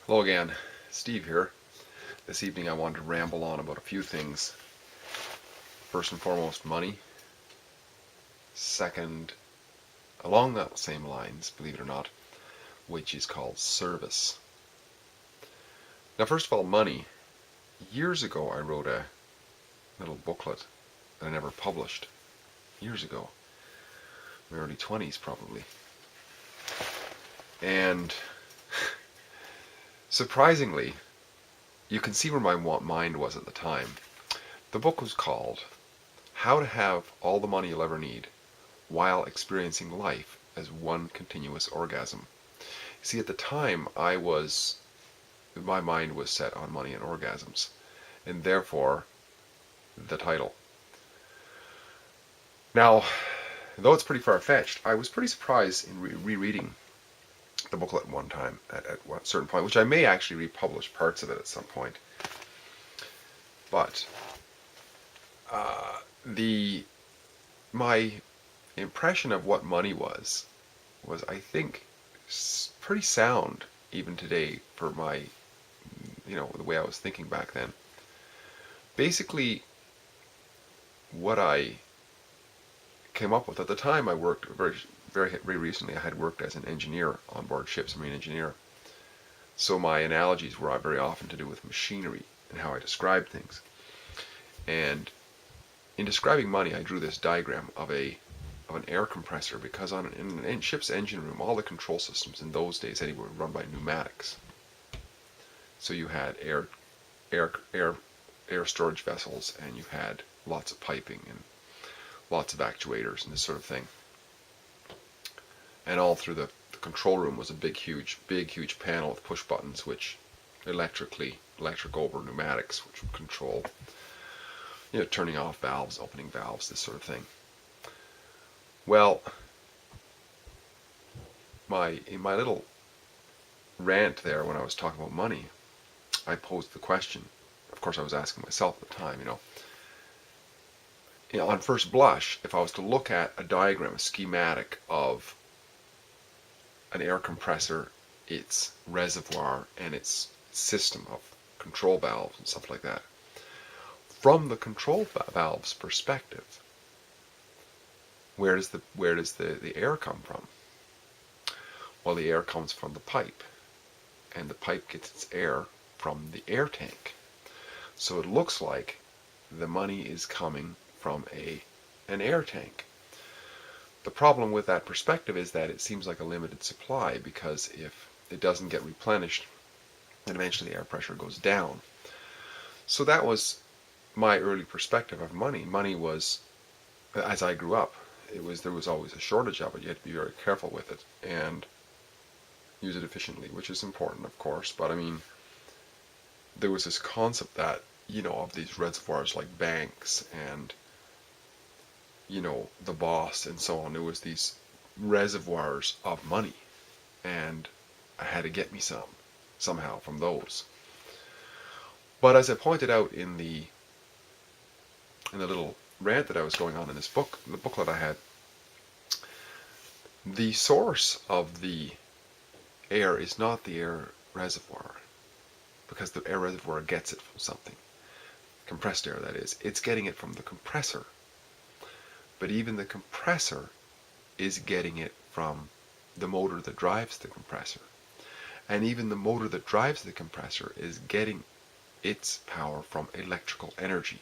Hello again, Steve here. This evening I wanted to ramble on about a few things. First and foremost, money. Second, along that same lines, believe it or not, which is called service. Now, first of all, money. Years ago I wrote a little booklet that I never published. Years ago. In my early 20s probably. And surprisingly, you can see where my mind was at the time. The book was called How to Have All the Money You'll Ever Need While Experiencing Life as One Continuous Orgasm. See, at the time, my mind was set on money and orgasms, and therefore, the title. Now, though it's pretty far-fetched, I was pretty surprised in rereading the booklet one time at a certain point, which I may actually republish parts of it at some point. But my impression of what money was I think pretty sound even today for my, the way I was thinking back then. Basically, what I came up with at the time, I worked very recently. I had worked as an engineer on board ships, a marine engineer. So my analogies were very often to do with machinery and how I described things. And in describing money, I drew this diagram of an air compressor, because in a ship's engine room, all the control systems in those days anyway were run by pneumatics. So you had air storage vessels, and you had lots of piping and lots of actuators and this sort of thing. And all through the control room was a big huge panel with push buttons, which electric over pneumatics, which would control, turning off valves, opening valves, this sort of thing. Well, in my little rant there, when I was talking about money, I posed the question. Of course, I was asking myself at the time, on first blush, if I was to look at a diagram, a schematic of an air compressor, its reservoir, and its system of control valves and stuff like that, from the control valve's perspective, where does the air come from? Well, the air comes from the pipe, and the pipe gets its air from the air tank. So it looks like the money is coming from an air tank. The problem with that perspective is that it seems like a limited supply, because if it doesn't get replenished, then eventually the air pressure goes down. So that was my early perspective of money. Money was, as I grew up, there was always a shortage of it. You had to be very careful with it and use it efficiently, which is important, of course. But I mean, there was this concept that, of these reservoirs like banks and, the boss and so on. There was these reservoirs of money, and I had to get me somehow from those. But as I pointed out in the little rant that I was going on in this book, the booklet I had, the source of the air is not the air reservoir, because the air reservoir gets it from something. Compressed air, that is. It's getting it from the compressor. But even the compressor is getting it from the motor that drives the compressor. And even the motor that drives the compressor is getting its power from electrical energy.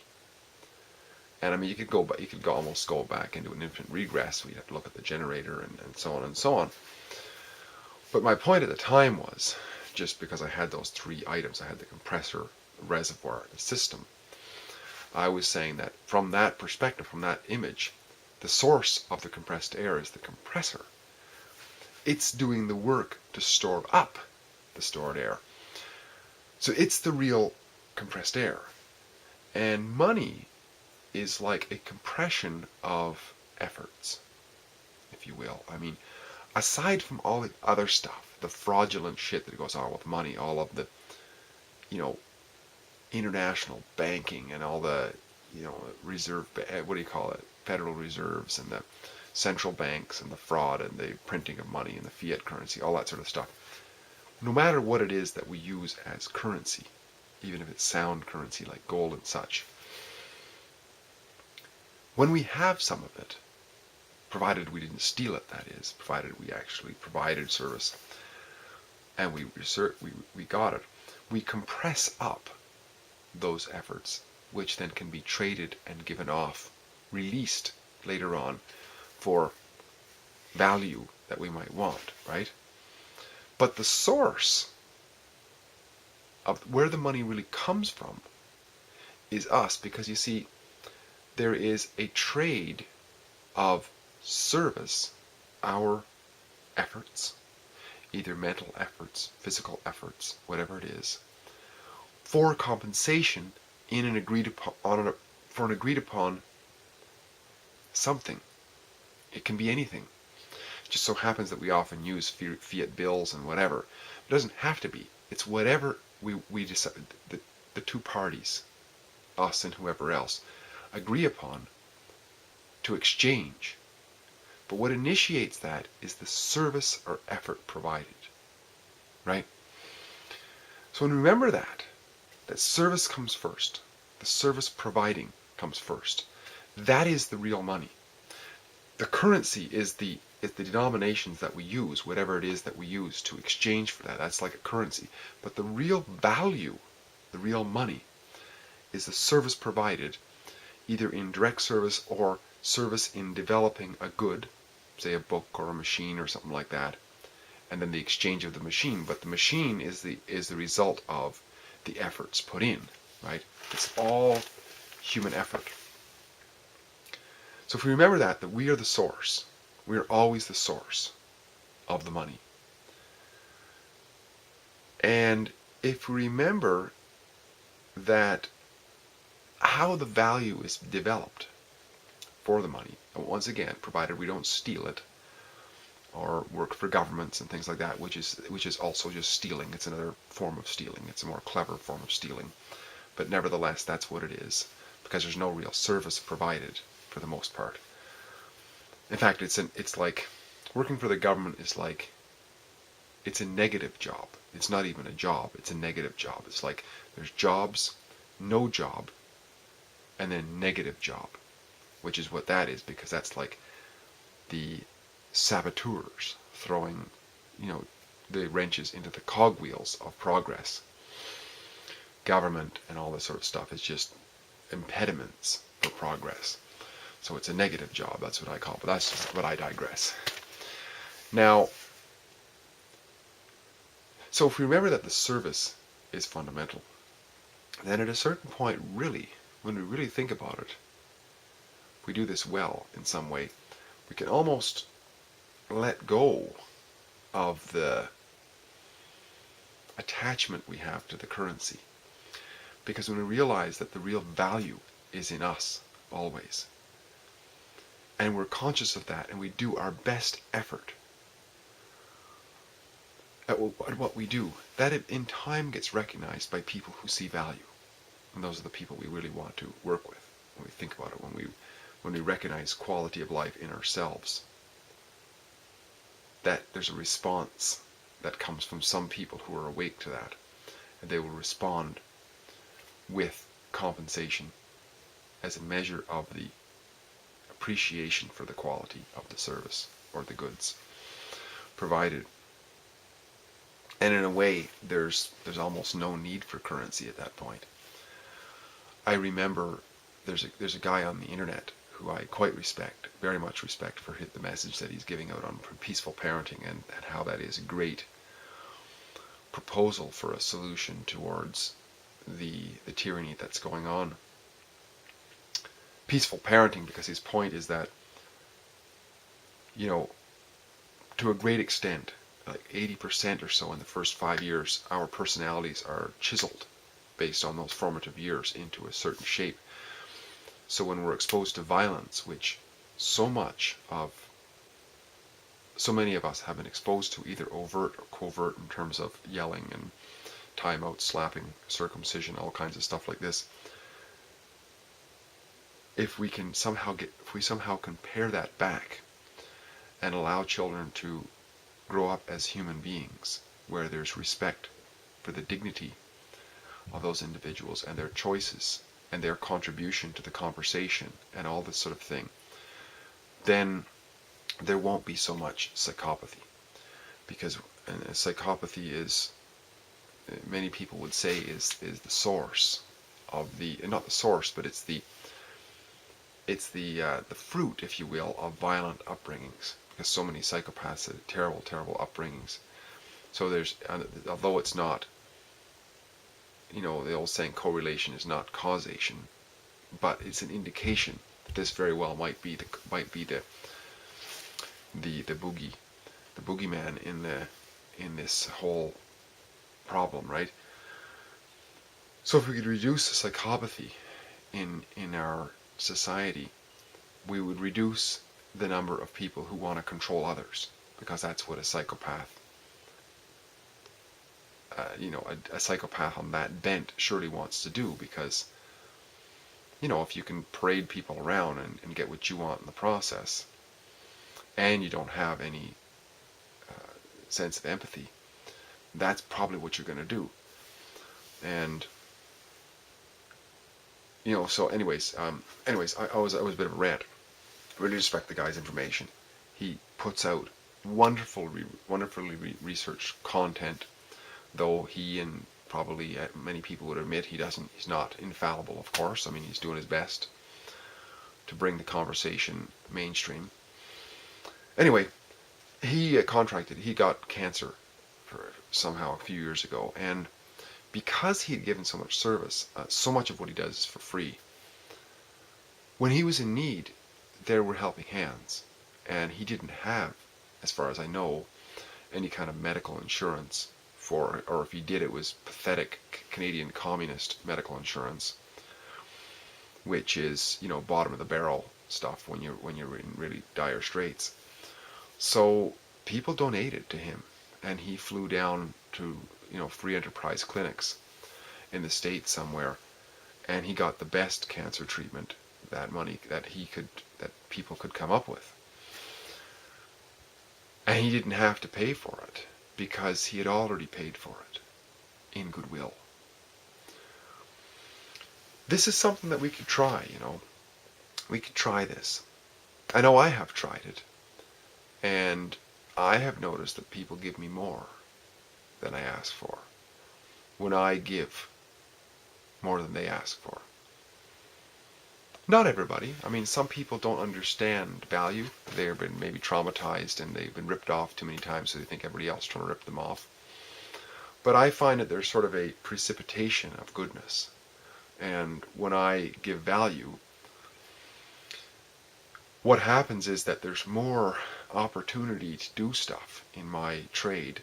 And I mean, you could almost go back into an infinite regress. We'd have to look at the generator and so on and so on. But my point at the time was, just because I had those three items, I had the compressor, the reservoir, the system, I was saying that from that perspective, from that image, the source of the compressed air is the compressor. It's doing the work to store up the stored air. So it's the real compressed air. And money is like a compression of efforts, if you will. I mean, aside from all the other stuff, the fraudulent shit that goes on with money, all of the, international banking and all the, Federal Reserves and the central banks and the fraud and the printing of money and the fiat currency, all that sort of stuff. no matter what it is that we use as currency, even if it's sound currency like gold and such, when we have some of it, provided we didn't steal it, that is, provided we actually provided service and we got it, we compress up those efforts, which then can be traded and given off, released later on for value that we might want, right? But the source of where the money really comes from is us, because you see, there is a trade of service, our efforts, either mental efforts, physical efforts, whatever it is, for compensation in an agreed upon, for an agreed upon something. It can be anything. It just so happens that we often use fiat bills and whatever. It doesn't have to be. It's whatever we decide, the two parties, us and whoever else, agree upon to exchange. But what initiates that is the service or effort provided, right? So when we remember that service comes first, the service providing comes first. That is the real money. The currency is the denominations that we use, whatever it is that we use to exchange for that. That's like a currency. But the real value, the real money, is the service provided, either in direct service or service in developing a good, say a book or a machine or something like that, and then the exchange of the machine. But the machine is the result of the efforts put in, right? It's all human effort. So if we remember that we are the source, we are always the source of the money. And if we remember that how the value is developed for the money, and once again, provided we don't steal it or work for governments and things like that, which is also just stealing. It's another form of stealing. It's a more clever form of stealing. But nevertheless, that's what it is, because there's no real service provided for the most part. In fact, it's like working for the government is like, it's a negative job. It's not even a job. It's a negative job. It's like there's jobs, no job, and then negative job, which is what that is, because that's like the saboteurs throwing, the wrenches into the cogwheels of progress. Government and all this sort of stuff is just impediments for progress. So it's a negative job, that's what I call it, but that's just what I digress. Now, so if we remember that the service is fundamental, then at a certain point, really, when we really think about it, if we do this well in some way, we can almost let go of the attachment we have to the currency. Because when we realize that the real value is in us, always, and we're conscious of that, and we do our best effort at what we do, that in time gets recognized by people who see value. And those are the people we really want to work with when we think about it, when we recognize quality of life in ourselves. That there's a response that comes from some people who are awake to that, and they will respond with compensation as a measure of the appreciation for the quality of the service or the goods provided. And in a way, there's almost no need for currency at that point. I remember there's a guy on the internet who I quite respect, very much respect, for the message that he's giving out on peaceful parenting, and how that is a great proposal for a solution towards the tyranny that's going on. Peaceful parenting, because his point is that, to a great extent, like 80% or so in the first 5 years, our personalities are chiseled based on those formative years into a certain shape. So when we're exposed to violence, which so many of us have been exposed to, either overt or covert, in terms of yelling and timeout, slapping, circumcision, all kinds of stuff like this, if we somehow compare that back and allow children to grow up as human beings where there's respect for the dignity of those individuals and their choices and their contribution to the conversation and all this sort of thing, then there won't be so much psychopathy. Because psychopathy is, many people would say, is the source of the, not the source, but it's the fruit, if you will, of violent upbringings. Because so many psychopaths had terrible, terrible upbringings. So there's, although it's not, the old saying, correlation is not causation, but it's an indication that this very well might be the boogeyman in this whole problem, right? So if we could reduce the psychopathy in our society, we would reduce the number of people who want to control others, because that's what a psychopath, a psychopath on that bent surely wants to do. Because, if you can parade people around and get what you want in the process, and you don't have any sense of empathy, that's probably what you're going to do. And so anyways, I was a bit of a rant. Really respect the guy's information. He puts out wonderfully researched content, though he, and probably many people would admit, he's not infallible, of course. I mean, he's doing his best to bring the conversation mainstream. Anyway, he got cancer somehow a few years ago, and because he had given so much service, so much of what he does is for free, when he was in need, there were helping hands, and he didn't have, as far as I know, any kind of medical insurance or if he did, it was pathetic Canadian communist medical insurance, which is, bottom of the barrel stuff when you're in really dire straits. So people donated to him, and he flew down to, free enterprise clinics in the States somewhere, and he got the best cancer treatment that people could come up with. And he didn't have to pay for it, because he had already paid for it in goodwill. This is something that we could try, We could try this. I know I have tried it, and I have noticed that people give me more than I ask for when I give more than they ask for. Not everybody. I mean, some people don't understand value. They've been maybe traumatized, and they've been ripped off too many times, so they think everybody else is trying to rip them off. But I find that there's sort of a precipitation of goodness. And when I give value, what happens is that there's more opportunity to do stuff in my trade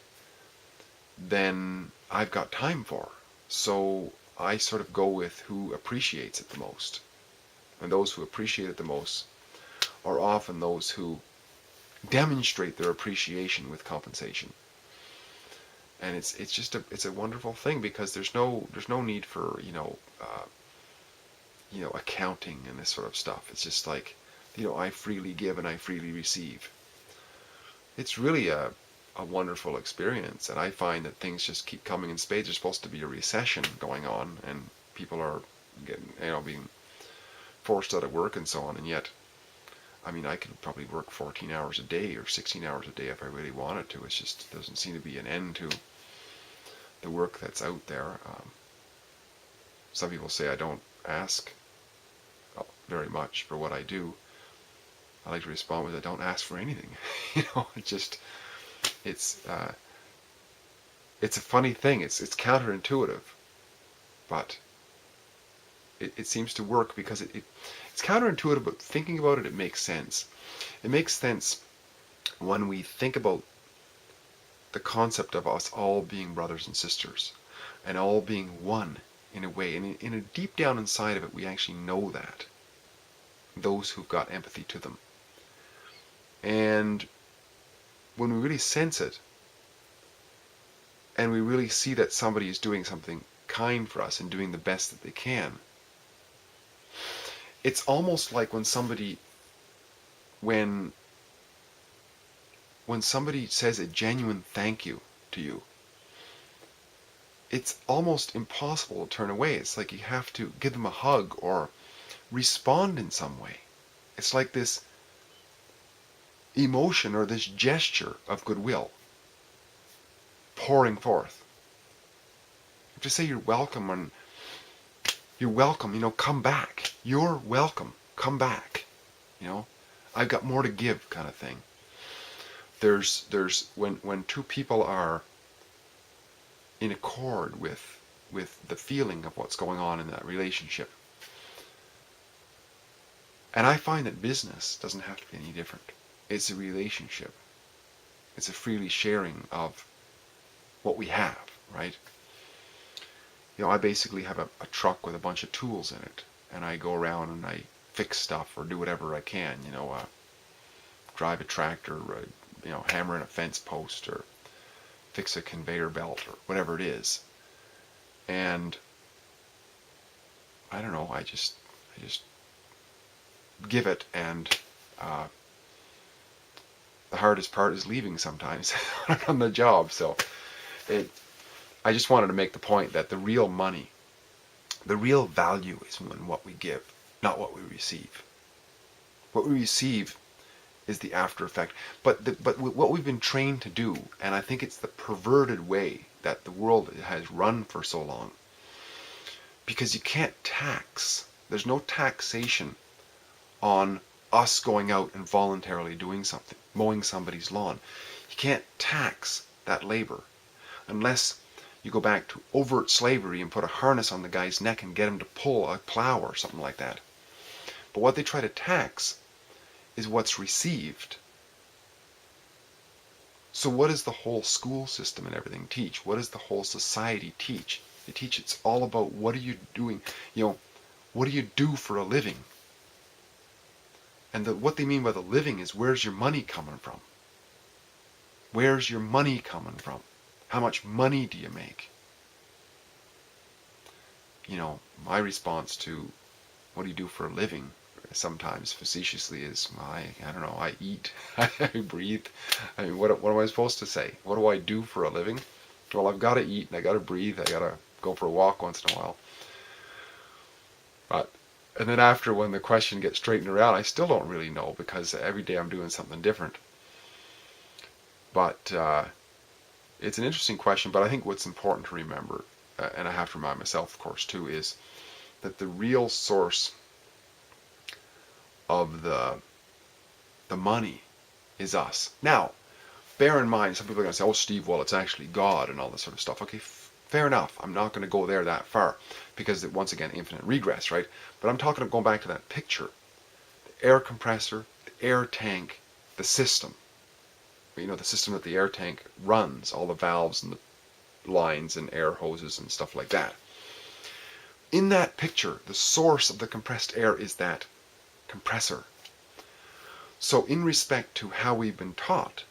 than I've got time for. So I sort of go with who appreciates it the most. And those who appreciate it the most are often those who demonstrate their appreciation with compensation. And it's a wonderful thing, because there's no need for accounting and this sort of stuff. It's just like, I freely give and I freely receive. It's really a wonderful experience, and I find that things just keep coming in spades. There's supposed to be a recession going on, and people are getting, being forced out of work and so on, and yet, I mean, I could probably work 14 hours a day or 16 hours a day if I really wanted to. It's just, doesn't seem to be an end to the work that's out there. Some people say I don't ask very much for what I do. I like to respond with, I don't ask for anything. It's a funny thing. It's counterintuitive, but it seems to work, because it's counterintuitive, but thinking about it, it makes sense. It makes sense when we think about the concept of us all being brothers and sisters, and all being one in a way. And in a deep down inside of it, we actually know that, those who've got empathy to them. And when we really sense it, and we really see that somebody is doing something kind for us and doing the best that they can, it's almost like when somebody says a genuine thank you to you, it's almost impossible to turn away. It's like you have to give them a hug or respond in some way. It's like this emotion or this gesture of goodwill pouring forth. You have to say you're welcome, and you're welcome, come back. You're welcome, come back. I've got more to give, kind of thing. There's when two people are in accord with the feeling of what's going on in that relationship. And I find that business doesn't have to be any different. It's a relationship. It's a freely sharing of what we have, right? I basically have a truck with a bunch of tools in it, and I go around and I fix stuff or do whatever I can, drive a tractor, hammer in a fence post, or fix a conveyor belt, or whatever it is. And I don't know, I just give it, and the hardest part is leaving sometimes on the job. So I just wanted to make the point that the real money, the real value is in what we give, not what we receive. What we receive is the after effect. But what we've been trained to do, and I think it's the perverted way that the world has run for so long, because you can't tax. There's no taxation on us going out and voluntarily doing something, mowing somebody's lawn. You can't tax that labor unless you go back to overt slavery and put a harness on the guy's neck and get him to pull a plow or something like that. But what they try to tax is what's received. So what does the whole school system and everything teach? What does the whole society teach? They teach it's all about what are you doing, what do you do for a living? And what they mean by the living is, where's your money coming from? Where's your money coming from? How much money do you make? My response to what do you do for a living, sometimes facetiously, is, I don't know, I eat, I breathe. I mean, what am I supposed to say? What do I do for a living? Well, I've got to eat, and I got to breathe, I got to go for a walk once in a while. And then after, when the question gets straightened around, I still don't really know, because every day I'm doing something different. But it's an interesting question, but I think what's important to remember, and I have to remind myself, of course, too, is that the real source of the money is us. Now, bear in mind, some people are going to say, oh, Steve, well, it's actually God and all this sort of stuff. Okay, fair enough. I'm not going to go there that far, because, once again, infinite regress, right? But I'm talking about going back to that picture. The air compressor, the air tank, the system. The system that the air tank runs, all the valves and the lines and air hoses and stuff like that. In that picture, the source of the compressed air is that compressor. So in respect to how we've been taught,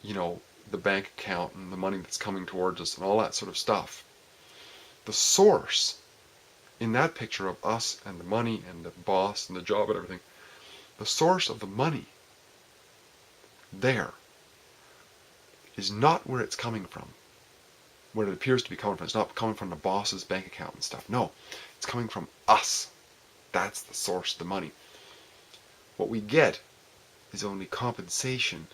the bank account and the money that's coming towards us and all that sort of stuff, the source in that picture of us and the money and the boss and the job and everything, the source of the money there is not where it's coming from, where it appears to be coming from. It's not coming from the boss's bank account and stuff. No, it's coming from us. That's the source of the money. What we get is only compensation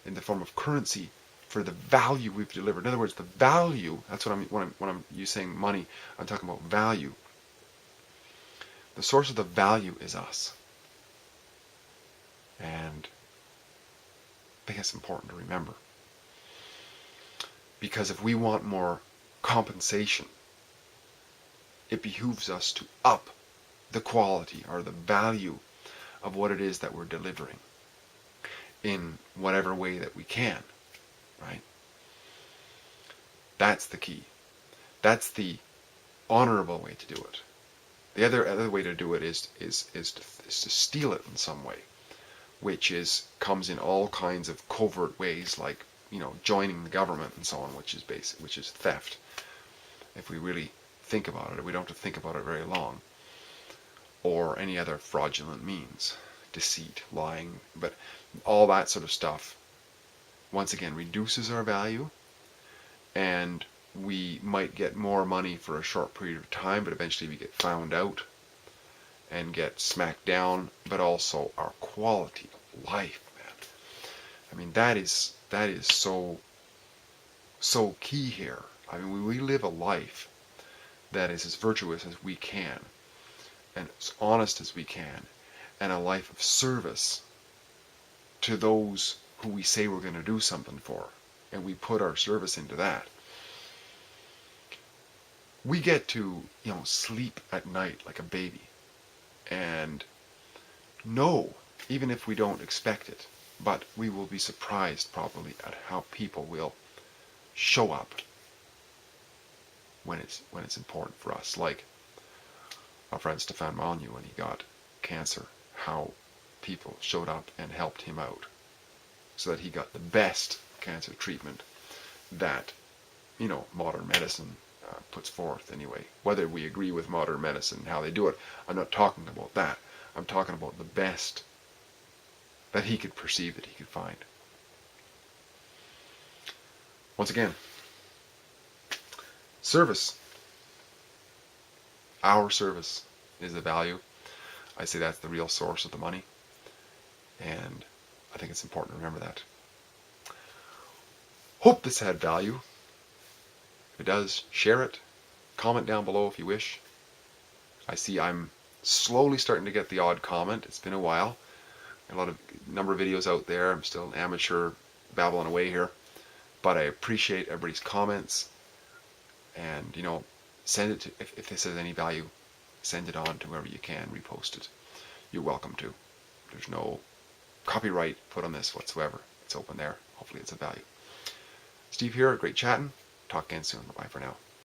in the form of currency for the value we've delivered. In other words, the value, that's what when I'm saying money, I'm talking about value. The source of the value is us. And I think it's important to remember. Because if we want more compensation, it behooves us to up the quality or the value of what it is that we're delivering in whatever way that we can, right? That's the key. That's the honorable way to do it. The other way to do it is to steal it in some way, which comes in all kinds of covert ways, like joining the government and so on, which is theft. If we really think about it, we don't have to think about it very long. Or any other fraudulent means, deceit, lying, but all that sort of stuff, once again, reduces our value, and we might get more money for a short period of time, but eventually we get found out and get smacked down, but also our quality of life, man. I mean, that is so key here. I mean, we live a life that is as virtuous as we can, and as honest as we can, and a life of service to those who we say we're going to do something for, and we put our service into that. We get to, sleep at night like a baby, and know, even if we don't expect it, but we will be surprised probably at how people will show up when it's important for us. Like our friend Stefan Molyneux, when he got cancer, how people showed up and helped him out so that he got the best cancer treatment that modern medicine puts forth anyway. Whether we agree with modern medicine and how they do it, I'm not talking about that. I'm talking about the best that he could perceive, that he could find. Once again, service. Our service is the value. I say that's the real source of the money. And I think it's important to remember that. Hope this had value. If it does, share it. Comment down below if you wish. I see I'm slowly starting to get the odd comment. It's been a while. A number of videos out there. I'm still an amateur babbling away here. But I appreciate everybody's comments. And, send it to, if this has any value, send it on to whoever you can, repost it. You're welcome to. There's no copyright put on this whatsoever. It's open there. Hopefully it's of value. Steve here, great chatting. Talk again soon. Bye for now.